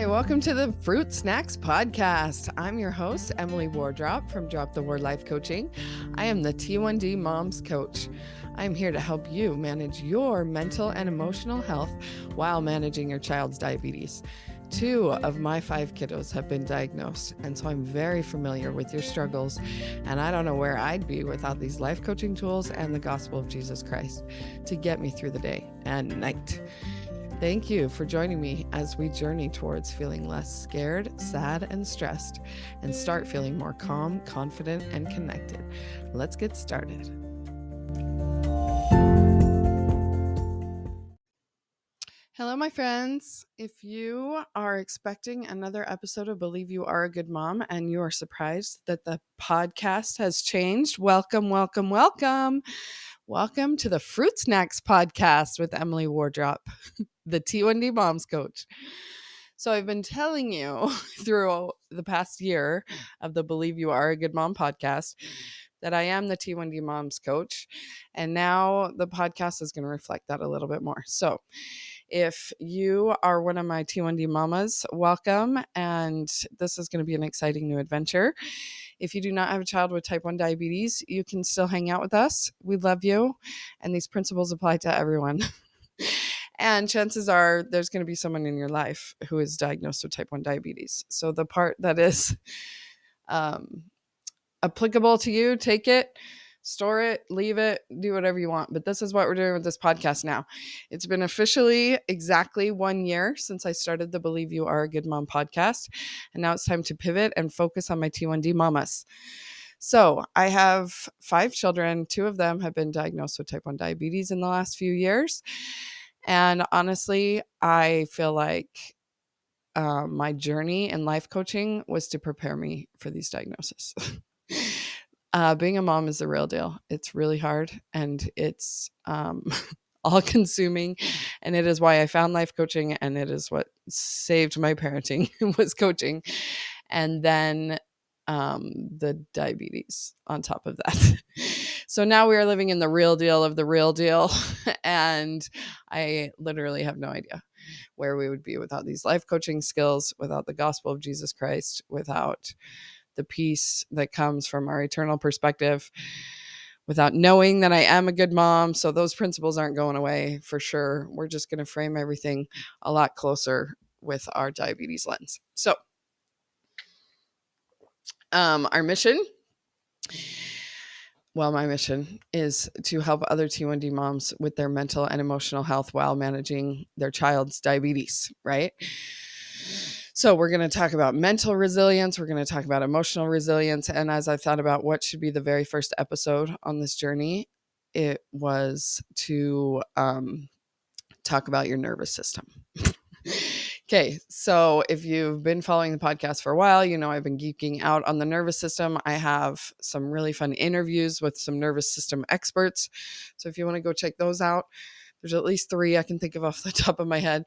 welcome to the Fruit Snacks Podcast. I'm your host, Emily Wardrop from Drop the Word Life Coaching. I am the T1D Moms Coach. I'm here to help you manage your mental and emotional health while managing your child's diabetes. 2 of my 5 kiddos have been diagnosed, and so I'm very familiar with your struggles, and I don't know where I'd be without these life coaching tools and the gospel of Jesus Christ to get me through the day and night. Thank you for joining me as we journey towards feeling less scared, sad, and stressed, and start feeling more calm, confident, and connected. Let's get started. Hello, my friends. If you are expecting another episode of Believe You Are a Good Mom and you are surprised that the podcast has changed, welcome, welcome, welcome. Welcome to the Fruit Snacks Podcast with Emily Wardrop, the T1D Moms Coach. So I've been telling you through the past year of the Believe You Are a Good Mom podcast that I am the T1D Moms Coach. And now the podcast is going to reflect that a little bit more. So if you are one of my T1D mamas, welcome. And this is going to be an exciting new adventure. If you do not have a child with type 1 diabetes, you can still hang out with us. We love you. And these principles apply to everyone. And chances are there's going to be someone in your life who is diagnosed with type 1 diabetes. So the part that is applicable to you, take it, store it, leave it, do whatever you want. But this is what we're doing with this podcast now. It's been officially exactly 1 year since I started the Believe You Are a Good Mom podcast. And now it's time to pivot and focus on my T1D mamas. So I have 5 children. 2 of them have been diagnosed with type 1 diabetes in the last few years. And honestly, I feel like my journey in life coaching was to prepare me for these diagnoses. Being a mom is the real deal. It's really hard and it's all consuming. And it is why I found life coaching, and it is what saved my parenting was coaching. And then the diabetes on top of that. So now we are living in the real deal of the real deal. And I literally have no idea where we would be without these life coaching skills, without the gospel of Jesus Christ, without the peace that comes from our eternal perspective, without knowing that I am a good mom. So those principles aren't going away for sure. We're just going to frame everything a lot closer with our diabetes lens. So our mission, my mission is to help other T1D moms with their mental and emotional health while managing their child's diabetes, right? So we're going to talk about mental resilience. We're going to talk about emotional resilience. And as I thought about what should be the very first episode on this journey, it was to talk about your nervous system. Okay, so if you've been following the podcast for a while, you know I've been geeking out on the nervous system. I have some really fun interviews with some nervous system experts. So if you want to go check those out, there's at least 3 I can think of off the top of my head.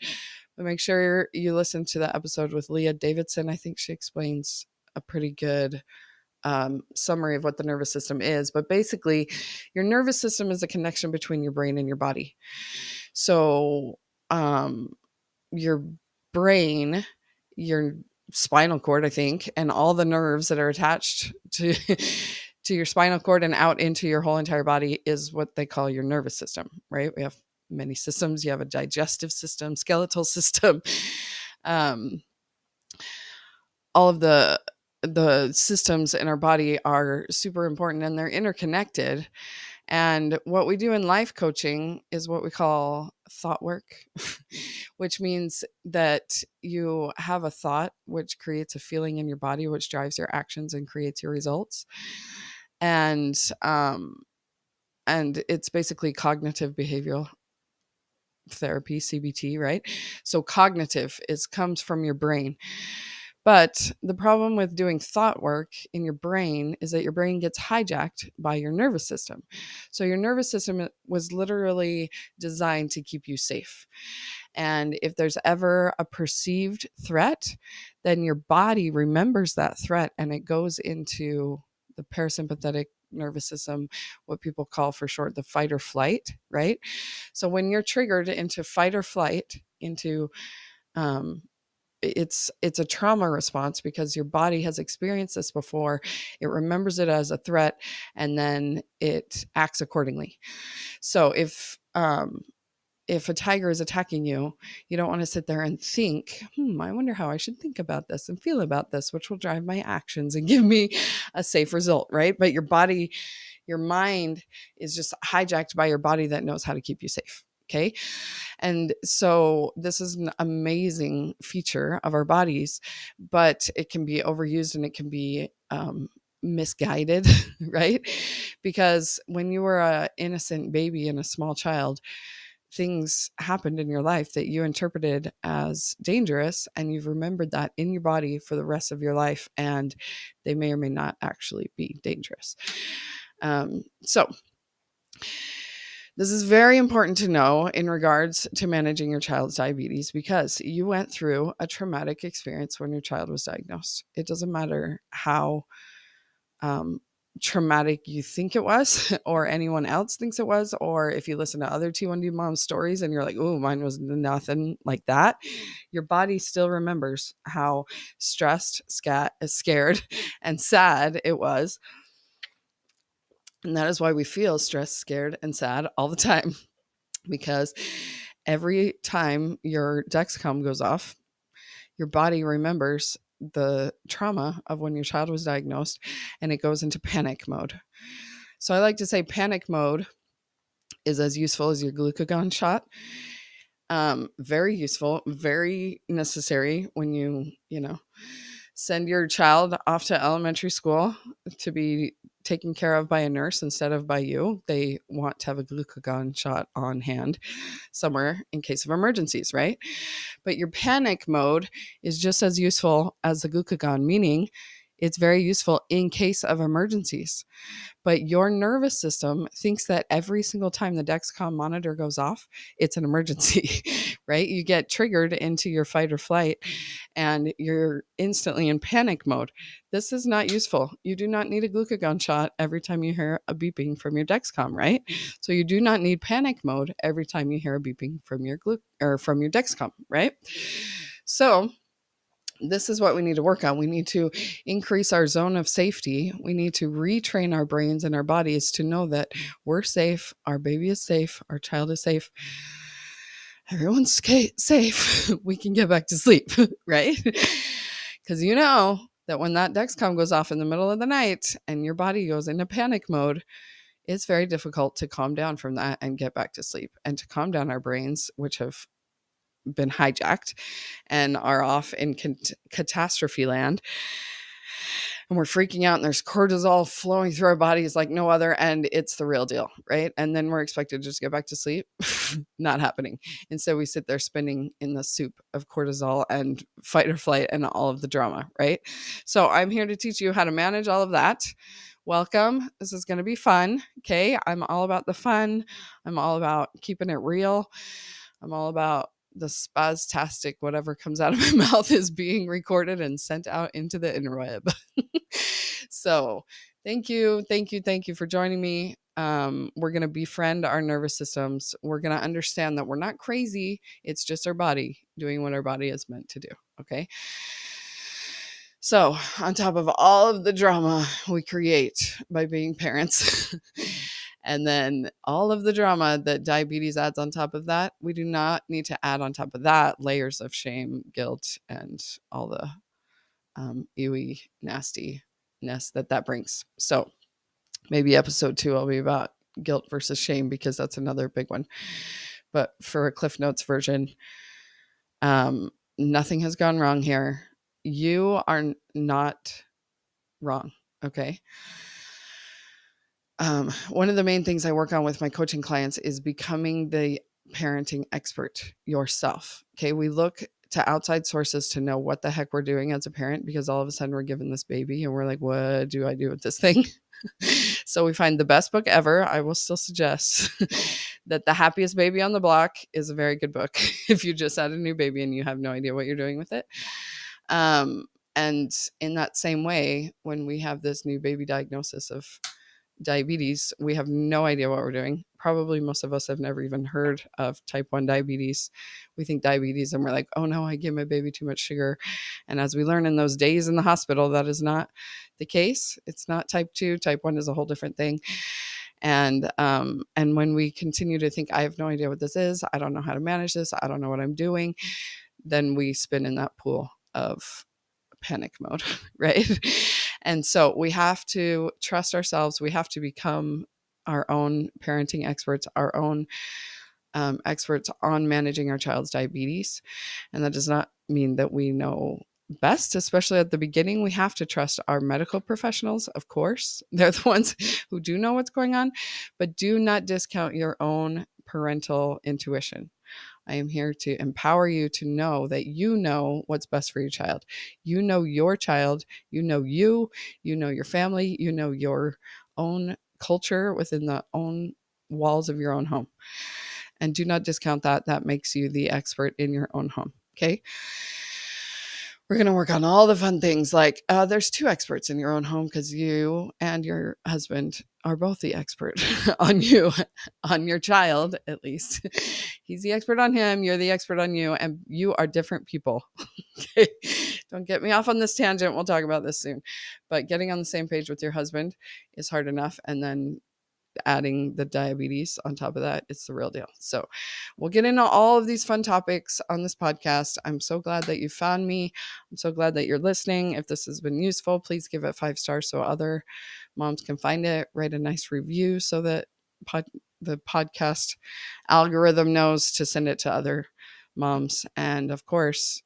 But make sure you listen to the episode with Leah Davidson. I think she explains a pretty good summary of what the nervous system is. But basically, your nervous system is a connection between your brain and your body. So your brain, your spinal cord, I think, and all the nerves that are attached to your spinal cord and out into your whole entire body is what they call your nervous system, right? We have many systems. You have a digestive system, skeletal system, all of the systems in our body are super important and they're interconnected. And what we do in life coaching is what we call thought work, which means that you have a thought, which creates a feeling in your body, which drives your actions and creates your results. And it's basically cognitive behavioral therapy, CBT, right? So cognitive comes from your brain. But the problem with doing thought work in your brain is that your brain gets hijacked by your nervous system. So your nervous system was literally designed to keep you safe. And if there's ever a perceived threat, then your body remembers that threat and it goes into the parasympathetic nervous system, what people call for short the fight or flight, right? So when you're triggered into fight or flight, into it's a trauma response because your body has experienced this before. It remembers it as a threat, and then it acts accordingly. So if a tiger is attacking you, you don't want to sit there and think, I wonder how I should think about this and feel about this, which will drive my actions and give me a safe result, right? But your mind is just hijacked by your body that knows how to keep you safe. Okay. And so this is an amazing feature of our bodies, but it can be overused and it can be misguided, right? Because when you were an innocent baby and a small child, things happened in your life that you interpreted as dangerous, and you've remembered that in your body for the rest of your life, and they may or may not actually be dangerous. So this is very important to know in regards to managing your child's diabetes, because you went through a traumatic experience when your child was diagnosed. It doesn't matter how traumatic you think it was or anyone else thinks it was, or if you listen to other T1D mom stories and you're like, oh, mine was nothing like that. Your body still remembers how stressed, scared, and sad it was. And that is why we feel stressed, scared, and sad all the time, because every time your Dexcom goes off, your body remembers the trauma of when your child was diagnosed, and it goes into panic mode. So I like to say panic mode is as useful as your glucagon shot. Very useful, very necessary when you send your child off to elementary school to be taken care of by a nurse instead of by you. They want to have a glucagon shot on hand somewhere in case of emergencies, right? But your panic mode is just as useful as the glucagon, meaning it's very useful in case of emergencies. But your nervous system thinks that every single time the Dexcom monitor goes off, it's an emergency, right? You get triggered into your fight or flight and you're instantly in panic mode. This is not useful. You do not need a glucagon shot every time you hear a beeping from your Dexcom, right? So you do not need panic mode every time you hear a beeping from your from your Dexcom, right? So this is what we need to work on. We need to increase our zone of safety. We need to retrain our brains and our bodies to know that we're safe, our baby is safe, our child is safe, everyone's safe. We can get back to sleep, right? Because you know that when that Dexcom goes off in the middle of the night and your body goes into panic mode, it's very difficult to calm down from that and get back to sleep, and to calm down our brains, which have been hijacked and are off in catastrophe land, and we're freaking out and there's cortisol flowing through our bodies like no other, and it's the real deal, right? And then we're expected to just get back to sleep. Not happening. Instead, we sit there spinning in the soup of cortisol and fight or flight and all of the drama, right? So I'm here to teach you how to manage all of that. Welcome. This is going to be fun. Okay. I'm all about the fun. I'm all about keeping it real. I'm all about the spastastic, whatever comes out of my mouth is being recorded and sent out into the interweb. So thank you for joining me. We're going to befriend our nervous systems. We're going to understand that we're not crazy. It's just our body doing what our body is meant to do. Okay. So on top of all of the drama we create by being parents, and then all of the drama that diabetes adds on top of that, we do not need to add on top of that layers of shame, guilt, and all the ewy nastiness that brings. So maybe episode 2 will be about guilt versus shame, because that's another big one. But for a Cliff Notes version, nothing has gone wrong here. You are not wrong. Okay. One of the main things I work on with my coaching clients is becoming the parenting expert yourself. Okay. We look to outside sources to know what the heck we're doing as a parent, because all of a sudden we're given this baby and we're like, what do I do with this thing? So we find the best book ever. I will still suggest that The Happiest Baby on the Block is a very good book if you just had a new baby and you have no idea what you're doing with it. And in that same way, when we have this new baby diagnosis of diabetes, we have no idea what we're doing. Probably most of us have never even heard of type 1 diabetes. We think diabetes and we're like, oh no, I give my baby too much sugar. And as we learn in those days in the hospital, that is not the case. It's not type 2. Type 1 is a whole different thing. And when we continue to think, I have no idea what this is, I don't know how to manage this, I don't know what I'm doing, then we spin in that pool of panic mode, right? And so we have to trust ourselves. We have to become our own parenting experts, our own experts on managing our child's diabetes. And that does not mean that we know best, especially at the beginning. We have to trust our medical professionals, of course. They're the ones who do know what's going on, but do not discount your own parental intuition. I am here to empower you to know that you know what's best for your child. You know your child, you know your family, you know your own culture within the own walls of your own home. And do not discount that. That makes you the expert in your own home. Okay. We're going to work on all the fun things like there's 2 experts in your own home because you and your husband are both the expert on you, on your child, at least. He's the expert on him. You're the expert on you, and you are different people. Okay. Don't get me off on this tangent. We'll talk about this soon. But getting on the same page with your husband is hard enough. And then adding the diabetes on top of that, it's the real deal. So we'll get into all of these fun topics on this podcast. I'm so glad that you found me. I'm so glad that you're listening. If this has been useful, please give it 5 stars so other moms can find it. Write a nice review so that the podcast algorithm knows to send it to other moms. And of course,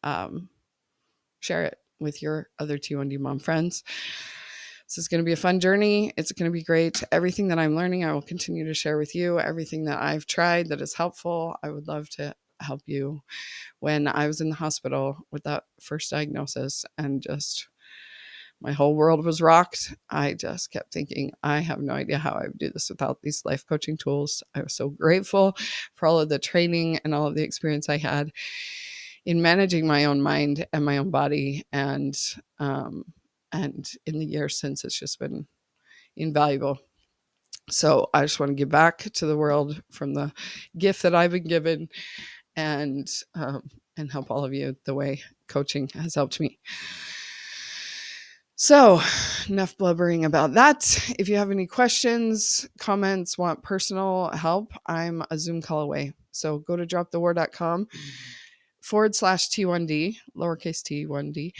share it with your other T1D mom friends. This is going to be a fun journey. It's going to be great. Everything that I'm learning, I will continue to share with you. Everything that I've tried that is helpful, I would love to help you. When I was in the hospital with that first diagnosis and just my whole world was rocked, I just kept thinking, I have no idea how I would do this without these life coaching tools. I was so grateful for all of the training and all of the experience I had in managing my own mind and my own body. And in the years since, it's just been invaluable. So I just want to give back to the world from the gift that I've been given and help all of you the way coaching has helped me. So enough blubbering about that. If you have any questions, comments, want personal help, I'm a Zoom call away. So go to dropthewar.com/T1D, lowercase T1D.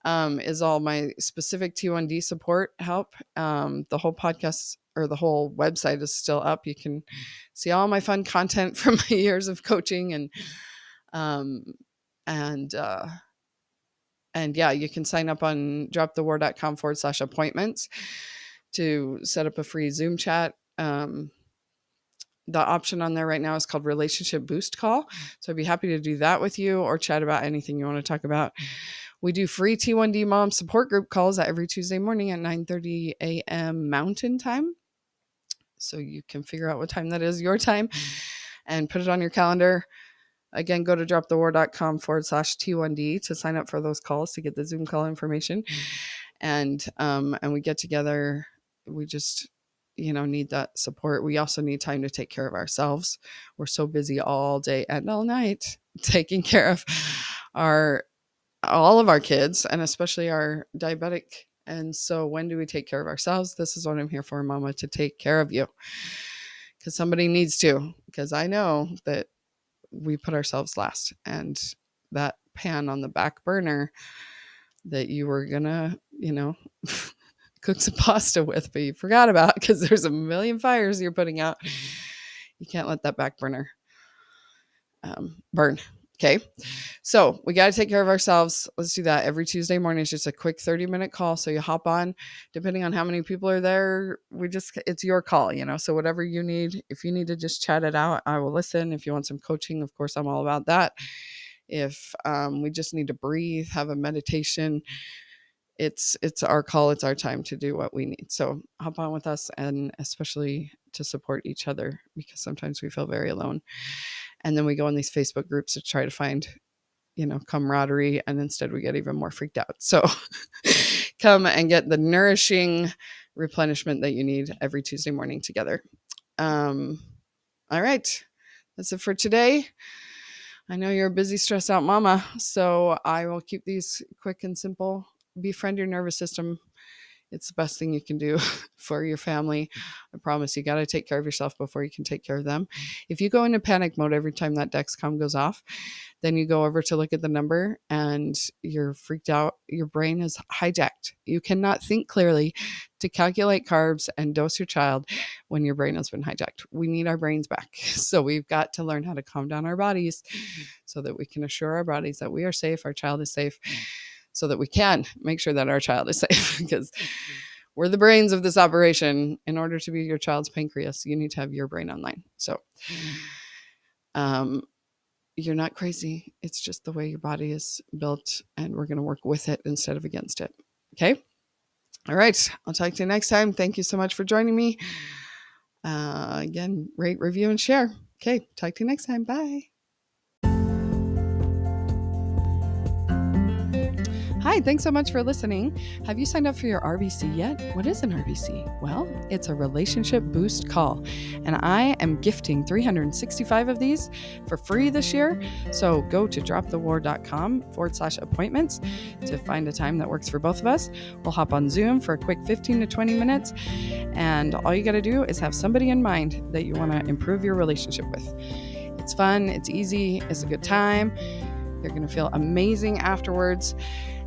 Is all my specific T1D support help. The whole podcast or the whole website is still up. You can see all my fun content from my years of coaching and yeah, you can sign up on dropthewar.com/appointments to set up a free Zoom chat. The option on there right now is called Relationship Boost Call. So I'd be happy to do that with you or chat about anything you want to talk about. We do free T1D Mom support group calls every Tuesday morning at 9:30 a.m. Mountain Time. So you can figure out what time that is your time and put it on your calendar. Again, go to dropthewar.com/T1D to sign up for those calls to get the Zoom call information. And we get together. We just, need that support. We also need time to take care of ourselves. We're so busy all day and all night taking care of all of our kids and especially our diabetic. And so when do we take care of ourselves? This is what I'm here for, Mama, to take care of you. Because somebody needs to. Because I know that we put ourselves last. And that pan on the back burner that you were going to, cook some pasta with, but you forgot about because there's a million fires you're putting out. You can't let that back burner burn. Okay. So we got to take care of ourselves. Let's do that every Tuesday morning. It's just a quick 30-minute call. So you hop on, depending on how many people are there. It's your call, so whatever you need, if you need to just chat it out, I will listen. If you want some coaching, of course, I'm all about that. If we just need to breathe, have a meditation, it's our call. It's our time to do what we need. So hop on with us, and especially to support each other, because sometimes we feel very alone. And then we go in these Facebook groups to try to find, camaraderie. And instead we get even more freaked out. So come and get the nourishing replenishment that you need every Tuesday morning together. All right. That's it for today. I know you're a busy, stressed out mama, so I will keep these quick and simple. Befriend your nervous system. It's the best thing you can do for your family. I promise you got to take care of yourself before you can take care of them. If you go into panic mode every time that Dexcom goes off, then you go over to look at the number and you're freaked out. Your brain is hijacked. You cannot think clearly to calculate carbs and dose your child when your brain has been hijacked. We need our brains back. So we've got to learn how to calm down our bodies so that we can assure our bodies that we are safe, our child is safe, so that we can make sure that our child is safe, because we're the brains of this operation. In order to be your child's pancreas, you need to have your brain online. So you're not crazy. It's just the way your body is built, and we're going to work with it instead of against it. Okay? All right. I'll talk to you next time. Thank you so much for joining me. Again, rate, review, and share. Okay. Talk to you next time. Bye. Hi, thanks so much for listening. Have you signed up for your RBC yet? What is an RBC? Well, it's a relationship boost call, and I am gifting 365 of these for free this year. So go to dropthewar.com/appointments to find a time that works for both of us. We'll hop on Zoom for a quick 15 to 20 minutes, and all you got to do is have somebody in mind that you want to improve your relationship with. It's fun, it's easy, it's a good time. You're going to feel amazing afterwards.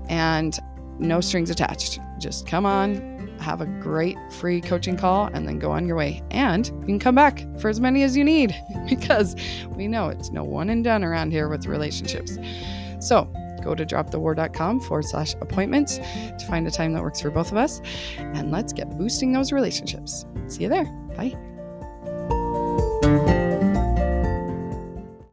And no strings attached. Just come on, have a great free coaching call, and then go on your way. And you can come back for as many as you need, because we know it's no one and done around here with relationships. So go to dropthewar.com/appointments to find a time that works for both of us. And let's get boosting those relationships. See you there. Bye.